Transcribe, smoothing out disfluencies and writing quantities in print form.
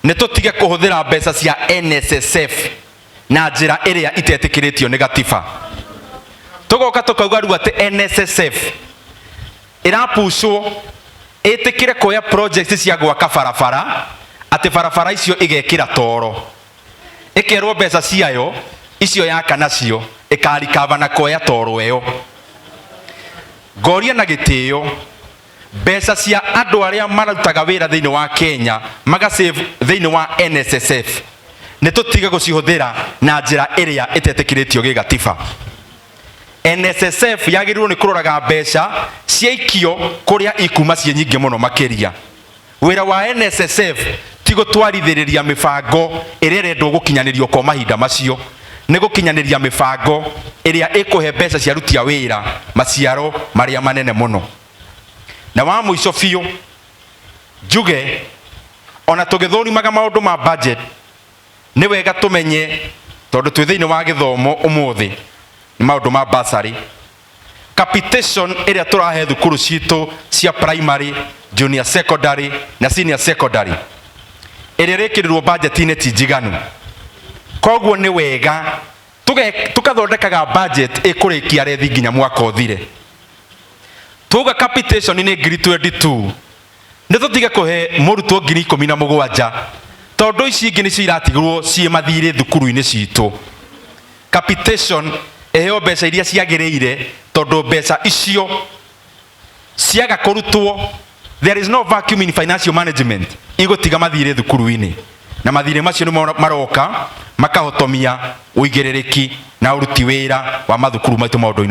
nĩ tũtige kũhũthĩra mbeca cia NSSF na njĩra ĩrĩa itetĩkĩrĩtio nĩ gatiba. Tũgoka tũkauga rĩu atĩ NSSF ĩrapushwo ĩtĩkĩre kuoya projects cia gwaka barabara, atĩ barabara icio igekĩra tooro, ĩkerwo mbeca ciayo icio yaka nacio ĩkarikava na kuoya tooro ĩyo. Ngoria na gĩtĩo, mbeca cia andũ arĩa marutaga wĩra thĩinĩ wa Kenya magasave thĩinĩ wa NSSF nĩ tũtige gũcihũthĩra na njĩra ĩrĩa ĩtetĩkĩrĩtio gĩ gatiba. NSSF yagĩrĩirwo nĩ kũroraga mbeca cia ikio kũrĩa ikuma ciĩ nyingĩ mũno makĩria. Wĩra wa NSSF ti gũtwarithĩrĩria mĩbango ĩrĩa ĩrendwo gũkinyanĩrio kwa mahinda macio, nĩ gũkinyanĩria mĩbango ĩrĩa ĩkũhe mbeca cia aruti a wĩra maciaro marĩa manene mũno. Na wa mũico biũ njuge ona tũgĩthũrimaga maũndũ ma budget nĩ wega tũmenye, tondũ twĩ thĩinĩ wa gĩthomo ũmũthĩ, maũndũ ma bursary capitation ĩrĩa tũrahe thukuru citũ cia primary, junior secondary na senior secondary ĩrĩa ĩrekĩrĩrwo budget-inĩ ti njiganu. Koguo nĩ wega tukathondekaga budget ĩkũrĩkia rethi nginya mwaka ũthire. Tuga capitation nĩ ngiri 22 nĩ tũtige kũhe mũrutwo ngiri 17, tondũ ici ingĩ nĩcio iratigirwo ciĩ mathirĩ thukuru-inĩ citũ. Capitation eheo mbeca iria ciagĩrĩire, tondũ mbeca icio ciaga kũrutwo, there is no vacuum in financial management, igũtiga mathirĩ thukuru-inĩ, na mathirĩ macio nĩ maroka makahotomia ũigĩrĩrĩki na ũruti wĩra wa mathukuru maitũ maũndũ-inĩ